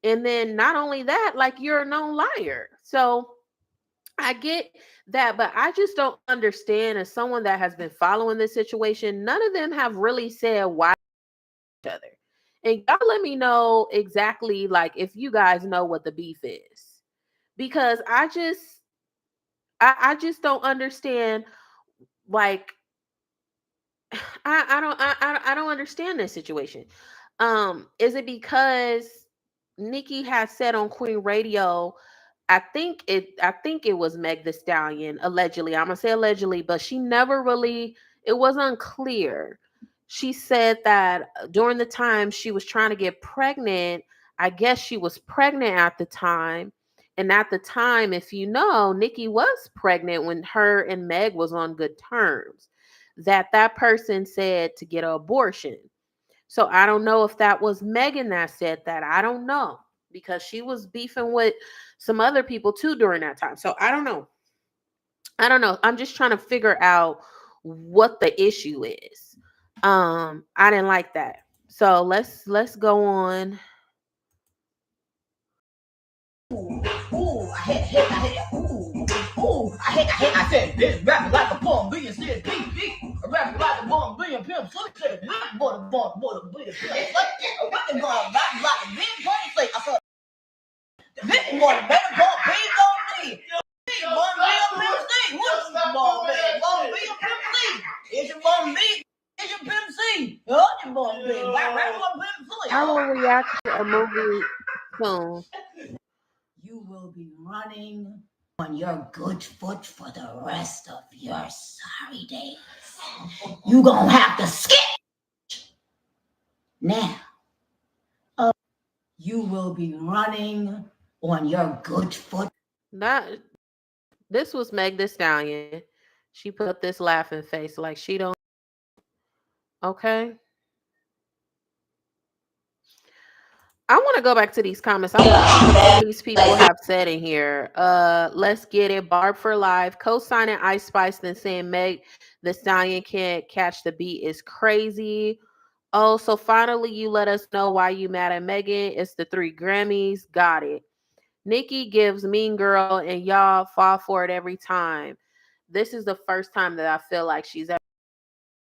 And then not only that, like, you're a known liar. So I get that, but I just don't understand, as someone that has been following this situation, none of them have really said why each other. And y'all let me know exactly, like, if you guys know what the beef is. Because I just don't understand, like, I don't understand this situation. Is it because Nikki has said on Queen Radio, I think it was Meg the Stallion, allegedly. I'm gonna say allegedly, but she never really, it was unclear. She said that during the time she was trying to get pregnant, I guess she was pregnant at the time. And at the time, if you know, Nikki was pregnant when her and Meg was on good terms. That person said to get an abortion. So I don't know if that was Megan that said that. I don't know, because she was beefing with some other people too during that time. So I don't know. I don't know. I'm just trying to figure out what the issue is. I didn't like that. So let's go on. I said, bitch, rapping like a bomb, being said, beat. Rapping like a bomb, being pimp, so said, boy, being like that. What the bomb, rapping like a big bomb, say, I saw, this one, better bomb, being on me. Bomb, being pimp, C. What's the bomb, man? Bomb, being pimp, C. Is your bomb me? Is your pimp, C? Oh, your bomb, being, rapping like pimp, C. I will react to a movie soon. You will be running on your good foot for the rest of your sorry days. You gonna have to skip now. You will be running on your good foot. That this was Meg the Stallion. She put up this laughing face like she don't. Okay. I want to go back to these comments. I want to see what all these people have said in here. Let's get it. Barb for life. Co-signing Ice Spice, then saying Meg the Stallion can't catch the beat is crazy. Oh, so finally you let us know why you mad at Megan. It's the 3 Grammys. Got it. Nikki gives Mean Girl, and y'all fall for it every time. This is the first time that I feel like she's ever,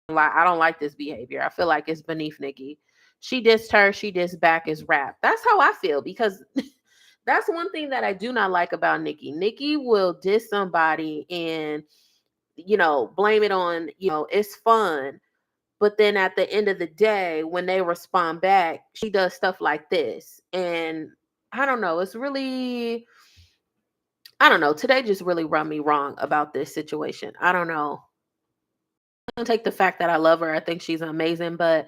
like, I don't like this behavior. I feel like it's beneath Nikki. She dissed her, she dissed back is rap. That's how I feel, because that's one thing that I do not like about Nikki. Nikki will diss somebody and, blame it on, it's fun. But then at the end of the day, when they respond back, she does stuff like this. And I don't know, it's really, I don't know. Today just really rubbed me wrong about this situation. I don't know. I don't take the fact that I love her. I think she's amazing, but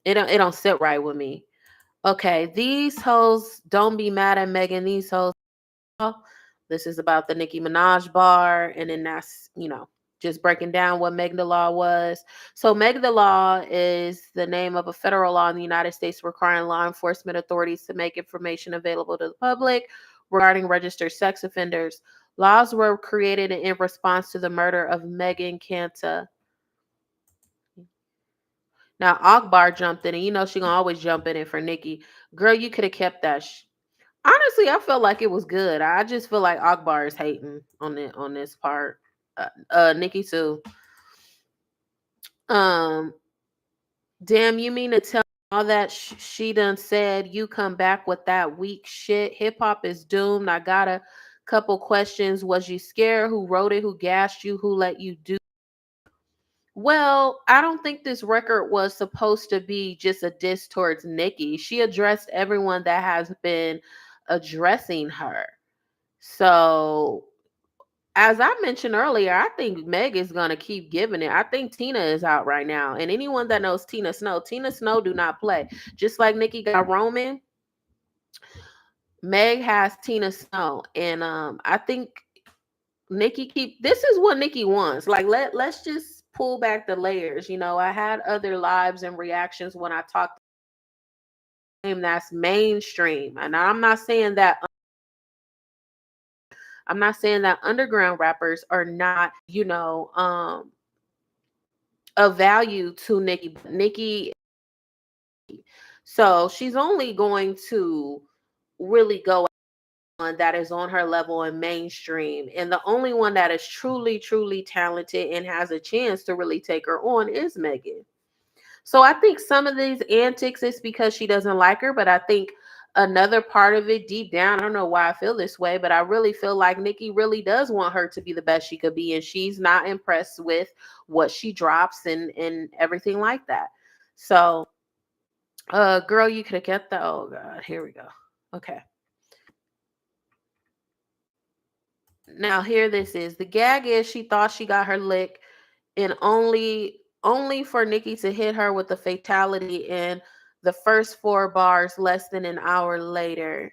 it don't sit right with me. Okay, these hoes don't be mad at Megan. These hoes This is about the Nicki Minaj bar, and then that's, just breaking down what Meg the Law was. So, Meg the Law is the name of a federal law in the United States requiring law enforcement authorities to make information available to the public regarding registered sex offenders. Laws were created in response to the murder of Megan Canta. Now, Akbar jumped in, and she gonna always jump in it for Nicki. Girl, you could have kept that. Honestly, I felt like it was good. I just feel like Akbar is hating on this part. Nikki too. Um, damn, you mean to tell me all that she done said? You come back with that weak shit. Hip hop is doomed. I got a couple questions. Was you scared? Who wrote it? Who gassed you? Who let you do? Well, I don't think this record was supposed to be just a diss towards Nicki. She addressed everyone that has been addressing her. So, as I mentioned earlier, I think Meg is gonna keep giving it. I think Tina is out right now, and anyone that knows Tina Snow do not play. Just like Nicki got Roman, Meg has Tina Snow, and I think Nicki keep. This is what Nicki wants. Like let's just pull back the layers. I had other lives and reactions when I talked. That's mainstream, and I'm not saying that underground rappers are not, of value to Nicki. But Nicki, so she's only going to really go on that is on her level in mainstream. And the only one that is truly, truly talented and has a chance to really take her on is Megan. So I think some of these antics is because she doesn't like her, but I think another part of it deep down, I don't know why I feel this way, but I really feel like Nicki really does want her to be the best she could be, and she's not impressed with what she drops and everything like that. So, girl, you could have kept that. Oh God, here we go. Okay. Now here this is. The gag is she thought she got her lick, and only for Nicki to hit her with the fatality in the first 4 bars less than an hour later.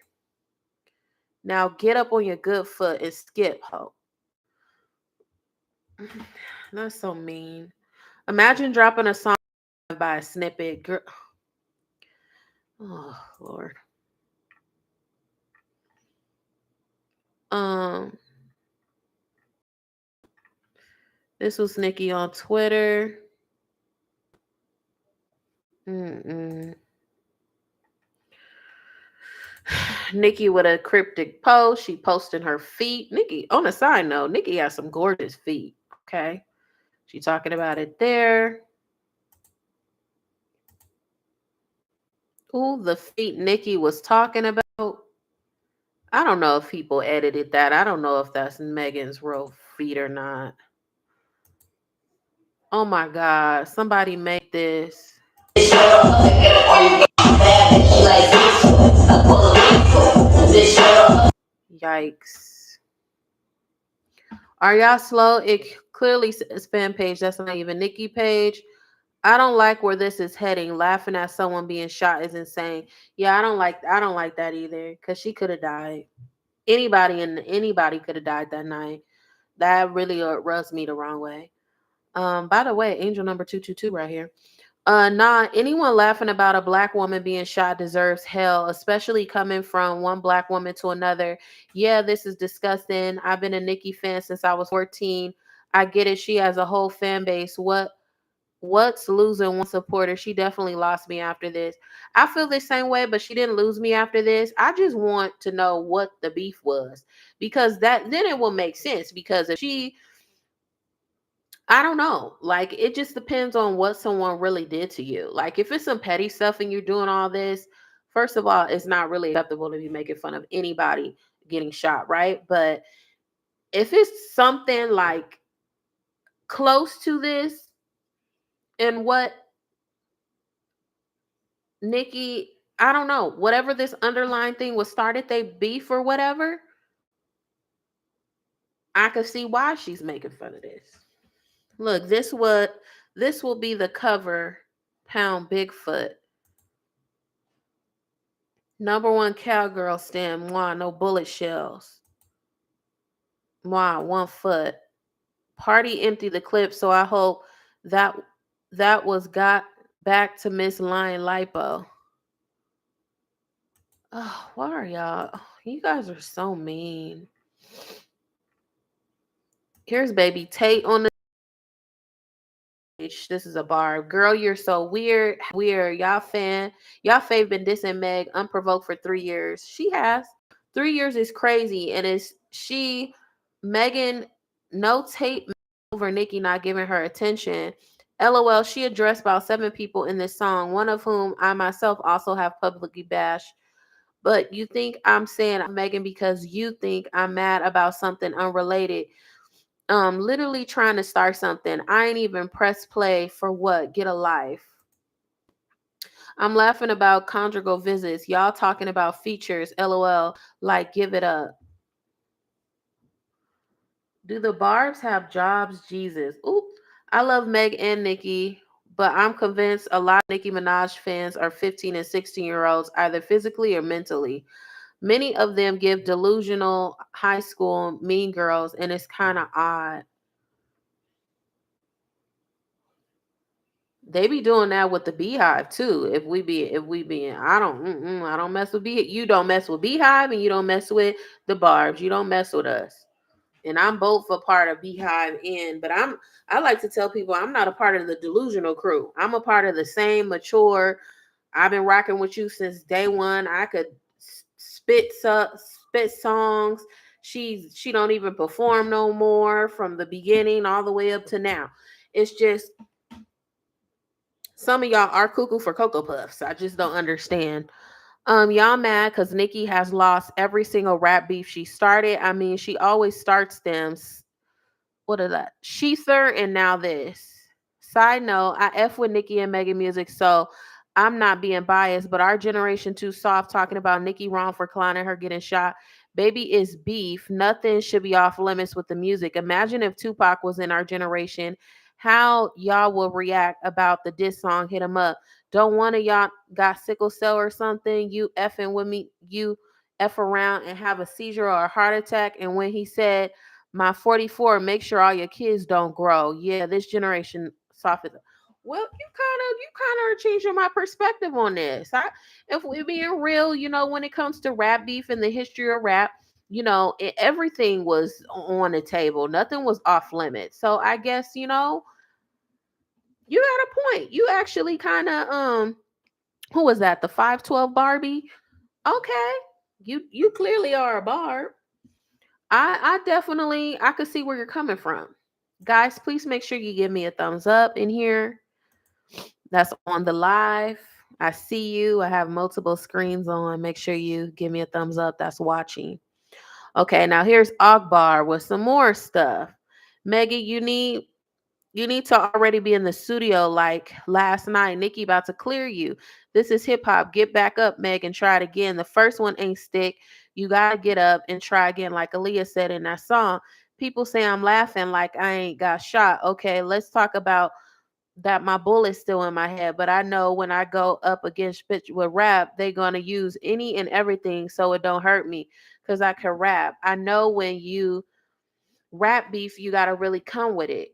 Now get up on your good foot and skip, ho. That's so mean. Imagine dropping a song by a snippet. Girl. Oh Lord. Um, this was Nicki on Twitter. Mm-mm. Nicki with a cryptic post. She posting her feet. Nicki, on a side note, Nicki has some gorgeous feet. Okay. She talking about it there. Ooh, the feet Nicki was talking about. I don't know if people edited that. I don't know if that's Megan's real feet or not. Oh my God. Somebody make this. Yikes. Are y'all slow? It clearly says fan page. That's not even Nicki page. I don't like where this is heading. Laughing at someone being shot is insane. Yeah, I don't like that either. Cause she could have died. Anybody could have died that night. That really rubs me the wrong way. By the way, angel number 222 right here. Nah, anyone laughing about a black woman being shot deserves hell, especially coming from one black woman to another. Yeah, this is disgusting. I've been a Nicki fan since I was 14. I get it. She has a whole fan base. What's losing one supporter? She definitely lost me after this. I feel the same way, but she didn't lose me after this. I just want to know what the beef was, because that then it will make sense. Because if she, I don't know. Like, it just depends on what someone really did to you. Like, if it's some petty stuff and you're doing all this, first of all, it's not really acceptable to be making fun of anybody getting shot, right? But if it's something like close to this and what Nikki, I don't know, whatever this underlying thing was started, they beef or whatever, I could see why she's making fun of this. Look, this will be the cover. Pound Bigfoot. Number one cowgirl stand. Moi, no bullet shells. Wow, 1 foot. Party empty the clip, so I hope that that was got back to Miss Lion Lipo. Oh, why are y'all? You guys are so mean. Here's baby Tate on the stage. This is a bar. Girl, you're so weird. Weird. Y'all fave been dissing Meg unprovoked for 3 years. She has. 3 years is crazy. And it's she, Megan, no Tate over Nikki not giving her attention. LOL, she addressed about 7 people in this song, one of whom I myself also have publicly bashed. But you think I'm saying I'm Megan because you think I'm mad about something unrelated. Literally trying to start something. I ain't even press play for what? Get a life. I'm laughing about conjugal visits. Y'all talking about features. LOL. Like, give it up. Do the Barbs have jobs? Jesus. Oop. I love Meg and Nicki, but I'm convinced a lot of Nicki Minaj fans are 15 and 16-year-olds, either physically or mentally. Many of them give delusional high school mean girls, and it's kind of odd. They be doing that with the Beehive too. If we be, I don't mess with Beehive. You don't mess with Beehive, and you don't mess with the Barbs. You don't mess with us. And I'm both a part of Beehive and, but I like to tell people I'm not a part of the delusional crew. I'm a part of the same mature. I've been rocking with you since day one. I could spit songs. She don't even perform no more from the beginning all the way up to now. It's just some of y'all are cuckoo for Cocoa Puffs. I just don't understand. Y'all mad because Nikki has lost every single rap beef she started. I mean, she always starts them. What is that? Sheether and now this. Side note, I F with Nicki and Megan music, so I'm not being biased, but our generation too soft talking about Nicki wrong for clowning her getting shot. Baby is beef. Nothing should be off limits with the music. Imagine if Tupac was in our generation, how y'all will react about the diss song Hit 'Em Up. Don't one of y'all got sickle cell or something? You effing with me, you F around and have a seizure or a heart attack. And when he said my 44, make sure all your kids don't grow. Yeah, this generation soft. Well, you kind of are changing my perspective on this. If we being real, when it comes to rap beef and the history of rap, everything was on the table. Nothing was off limits. So I guess you got a point. You actually kind of who was that? The 512 Barbie? Okay, you clearly are a barb. I definitely I could see where you're coming from. Guys, please make sure you give me a thumbs up in here. That's on the live. I see you. I have multiple screens on. Make sure you give me a thumbs up that's watching. Okay, now here's Akbar with some more stuff. Maggie, you need to already be in the studio like last night. Nikki about to clear you. This is hip hop. Get back up, Meg, and try it again. The first one ain't stick. You gotta get up and try again, like Aaliyah said in that song. People say I'm laughing like I ain't got shot. Okay, let's talk about that. My bullet's still in my head, but I know when I go up against bitch with rap, they gonna use any and everything so it don't hurt me because I can rap. I know when you rap beef, you got to really come with it.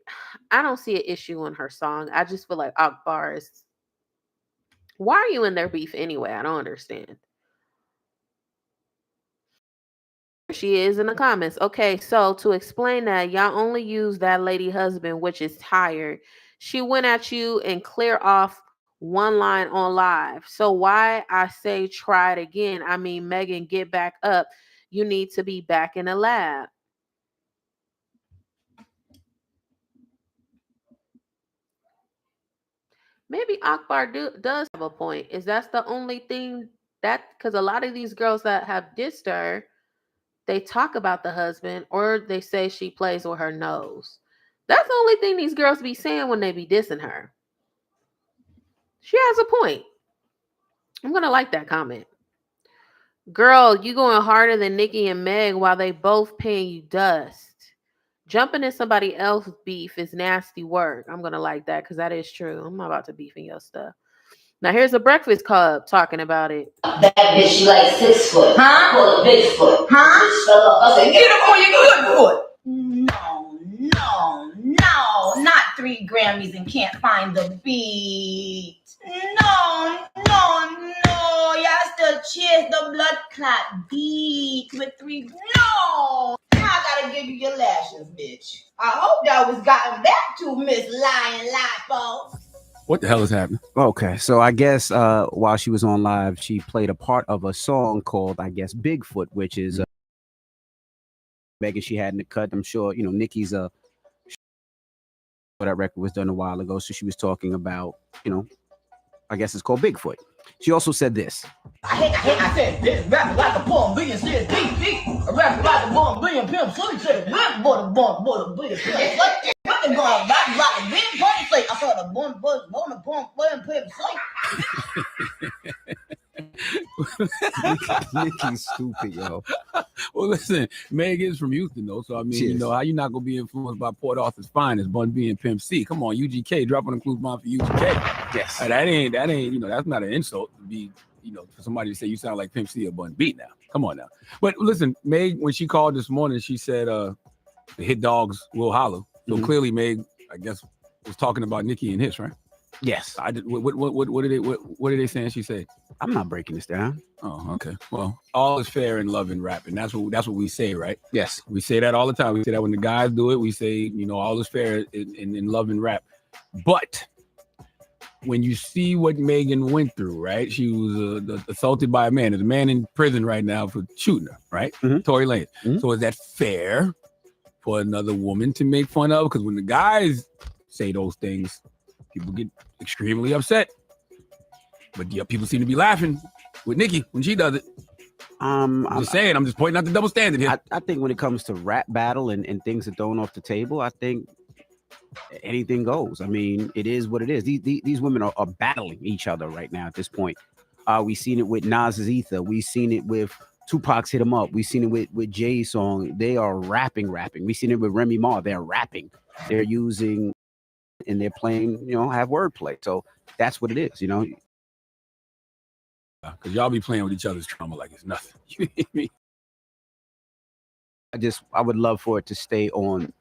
I don't see an issue in her song. I just feel like Akbar is. Why are you in their beef anyway? I don't understand. She is in the comments. Okay, so to explain that, y'all only use that lady husband, which is tired. She went at you and clear off one line on live. So why I say try it again? I mean, Megan, get back up. You need to be back in the lab. Maybe Akbar does have a point. Is that's the only thing that because a lot of these girls that have dissed her, they talk about the husband or they say she plays with her nose. That's the only thing these girls be saying when they be dissing her. She has a point. I'm gonna like that comment. Girl, you going harder than Nikki and Meg while they both paying you dust. Jumping in somebody else's beef is nasty work. I'm gonna like that because that is true. I'm not about to beef in your stuff. Now here's a Breakfast Club talking about it. That bitch, she like 6 foot. Huh? I call it Bigfoot. Huh? Bitch fell off. I said, get up on your good foot. 3 Grammys and can't find the beat. No. Y'all still cheers the blood clot beat with 3. No. Now I gotta give you your lashes, bitch. I hope that was gotten back to Miss Lion Lipo. What the hell is happening? Okay, so I guess while she was on live, she played a part of a song called, I guess, Bigfoot, which is Megan she had in the cut. I'm sure, Nikki's that record was done a while ago. So she was talking about, I guess it's called Bigfoot. She also said this. I said this, rapping like a bomb billion, said deep. Rapping like a bomb billion, pimp, so he said, rap, but a bomb billion, pimp, what they going rap like a big party, say, I saw the bomb, pimp, Nikki's stupid, yo. Well, listen, Meg is from Houston, though. So, I mean, how you not going to be influenced by Port Arthur's finest, Bun B and Pimp C? Come on, UGK, dropping the clues bomb for UGK. Yes. That ain't, that's not an insult to be, for somebody to say you sound like Pimp C or Bun B now. Come on now. But listen, Meg, when she called this morning, she said the hit dogs will holler. So clearly, Meg, I guess, was talking about Nicki and Hiss, right? Yes. I did. What did they saying? She said, I'm not breaking this down. Oh, okay. Well, all is fair in love and rap, and that's what we say, right? Yes. We say that all the time. We say that when the guys do it, we say, all is fair in love and rap. But when you see what Megan went through, right? She was assaulted by a man. There's a man in prison right now for shooting her, right? Tory Lanez. So is that fair for another woman to make fun of? Because when the guys say those things, people get extremely upset. But yeah, people seem to be laughing with Nicki when she does it. I'm just saying, I'm just pointing out the double standard here. I think when it comes to rap battle and things are thrown off the table, I think anything goes. I mean, it is what it is. These women are battling each other right now at this point. We've seen it with Nas's Ether. We've seen it with Tupac's Hit 'Em Up. We've seen it with Jay's song. They are rapping. We've seen it with Remy Ma. They're rapping. They're using and they're playing, have wordplay. So that's what it is, Because y'all be playing with each other's trauma like it's nothing. You hear me? I would love for it to stay on.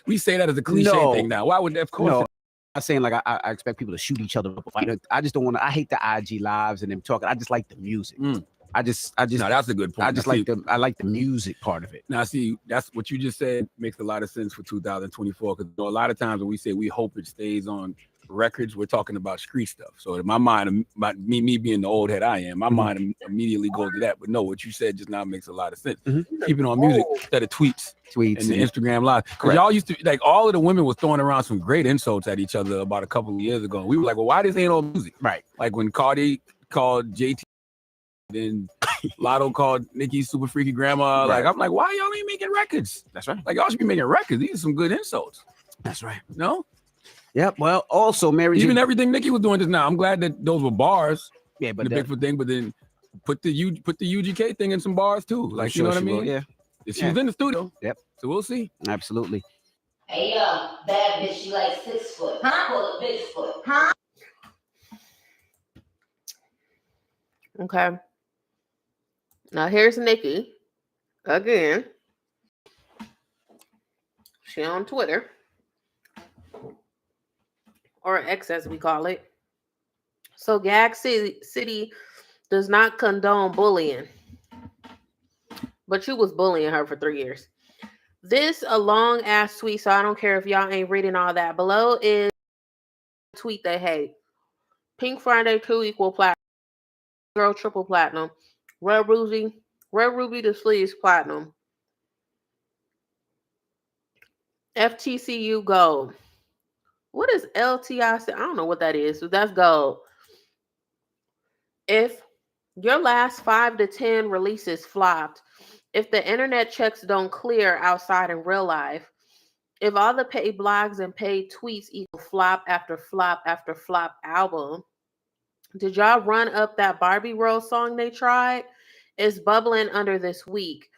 We say that as a cliche thing now. Why would that? Of course. No, I'm saying like I expect people to shoot each other up. I just don't want to. I hate the IG lives and them talking. I just like the music. I just. No, that's a good point. I like the music part of it. Now, see, that's what you just said makes a lot of sense for 2024 because a lot of times when we say we hope it stays on records, we're talking about street stuff. So in my mind, me being the old head I am, my mind immediately goes to that. But no, what you said just now makes a lot of sense. Keep it on music instead of tweets and the Instagram live. Because y'all used to, like, all of the women was throwing around some great insults at each other about a couple of years ago. We were like, well, why this ain't on music? Right. Like when Cardi called JT, then Lotto called Nicki super freaky grandma. Right. Like, I'm like, why y'all ain't making records? That's right. Like, y'all should be making records. These are some good insults. That's right. No? Yep. Well, also, Mary Even everything Nicki was doing just now. I'm glad that those were bars. Yeah, but the Bigfoot thing, but then put the UGK thing in some bars too. Like, you know what I mean? Will, yeah. She was in the studio. Yep. So we'll see. Absolutely. Hey, bad bitch, she like 6 foot. Huh? Call it Bigfoot. Huh? Okay. Now here's Nicki again. She on Twitter. Or X as we call it. So Gag City does not condone bullying. But you was bullying her for 3 years. This a long ass tweet, so I don't care if y'all ain't reading all that. Below is a tweet they hate. Pink Friday 2 equal platinum. Girl triple platinum. Red Ruby the sleeves platinum. FTCU gold. What is LTIC? I don't know what that is. So that's gold. If your last 5 to 10 releases flopped, if the internet checks don't clear outside in real life, if all the paid blogs and paid tweets equal flop after flop after flop album, did y'all run up that Barbie World song they tried? It's bubbling under this week.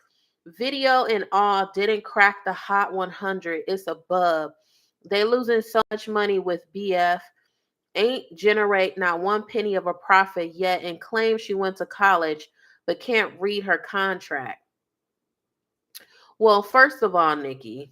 Video and all didn't crack the Hot 100. It's a bub. They losing so much money with BF. Ain't generate not 1 penny of a profit yet and claims she went to college but can't read her contract. Well, first of all, Nicki,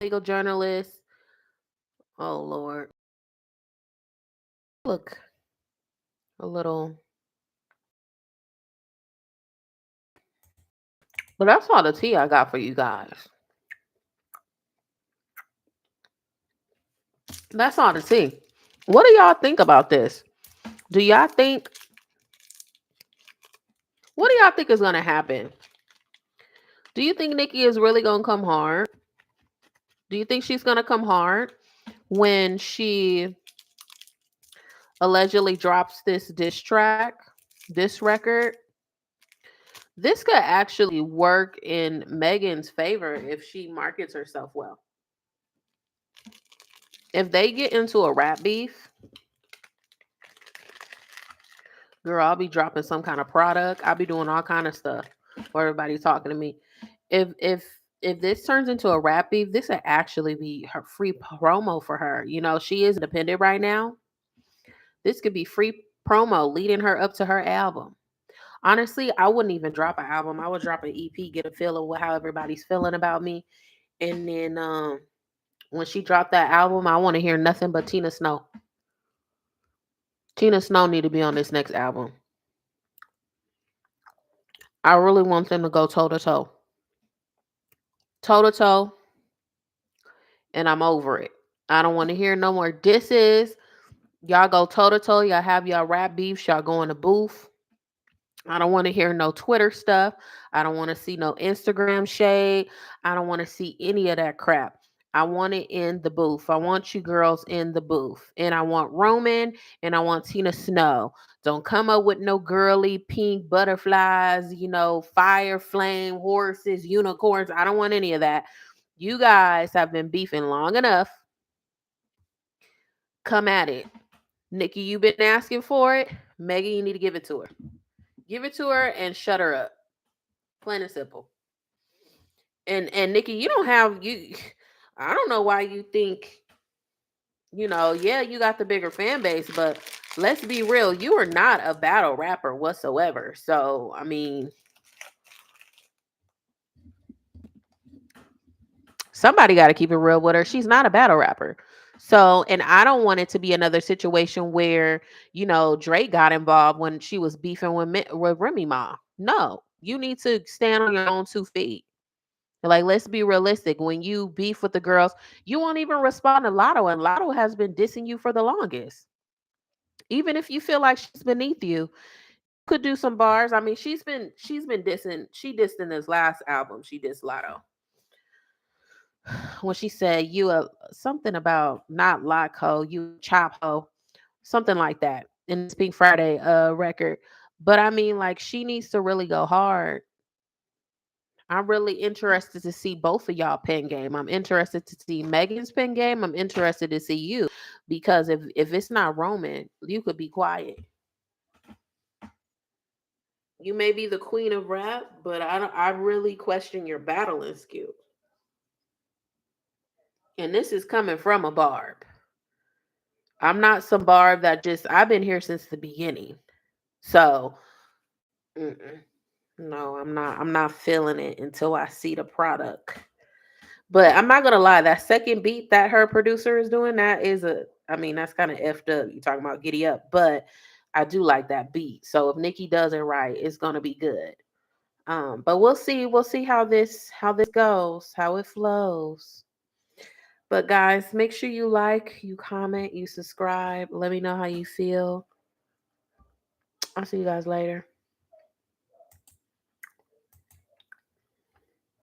legal journalist. Oh Lord, look a little. But that's all the tea I got for you guys. That's all the tea. What do y'all think about this? Do y'all think? What do y'all think is gonna happen? Do you think Nikki is really gonna come hard? Do you think she's gonna come hard when she allegedly drops this diss track, this record? This could actually work in Megan's favor if she markets herself well. If they get into a rap beef, girl, I'll be dropping some kind of product. I'll be doing all kind of stuff for everybody talking to me. If this turns into a rap beef, this would actually be her free promo for her. You know, she is independent right now. This could be free promo leading her up to her album. Honestly, I wouldn't even drop an album. I would drop an EP, get a feel of how everybody's feeling about me. And then when she dropped that album, I want to hear nothing but Tina Snow. Tina Snow need to be on this next album. I really want them to go toe to toe. Toe to toe. And I'm over it. I don't want to hear no more disses. Y'all go toe to toe. Y'all have y'all rap beefs. Y'all go in the booth. I don't want to hear no Twitter stuff. I don't want to see no Instagram shade. I don't want to see any of that crap. I want it in the booth. I want you girls in the booth. And I want Roman and I want Tina Snow. Don't come up with no girly pink butterflies, you know, fire, flame, horses, unicorns. I don't want any of that. You guys have been beefing long enough. Come at it. Nikki, you've been asking for it. Megan, you need to give it to her. Give it to her and shut her up. Plain and simple. And Nikki, you don't have you. I don't know why you think. You know, yeah, you got the bigger fan base, but let's be real. You are not a battle rapper whatsoever. So I mean, somebody got to keep it real with her. She's not a battle rapper. So, and I don't want it to be another situation where, you know, Drake got involved when she was beefing with Remy Ma. No, you need to stand on your own 2 feet. Like, let's be realistic. When you beef with the girls, you won't even respond to Lotto, and Lotto has been dissing you for the longest. Even if you feel like she's beneath you, could do some bars. I mean, she's been dissing. She dissed in this last album. She dissed Lotto when she said you a something about not lock hoe, you chop hoe, something like that in this Pink Friday record. But I mean, like, she needs to really go hard. I'm really interested to see both of y'all pen game. I'm interested to see Megan's pen game. I'm interested to see you, because if it's not Roman, you could be quiet. You may be the queen of rap, but I really question your battling skill. And this is coming from a Barb. I'm not some Barb that just I've been here since the beginning. So, mm-mm. No, I'm not feeling it until I see the product. But I'm not gonna lie, that second beat that her producer is doing, that is I mean, that's kind of effed up. You talking about giddy up, but I do like that beat. So if Nikki does it right, it's gonna be good. But we'll see how this goes, how it flows. But guys, make sure you like, you comment, you subscribe. Let me know how you feel. I'll see you guys later.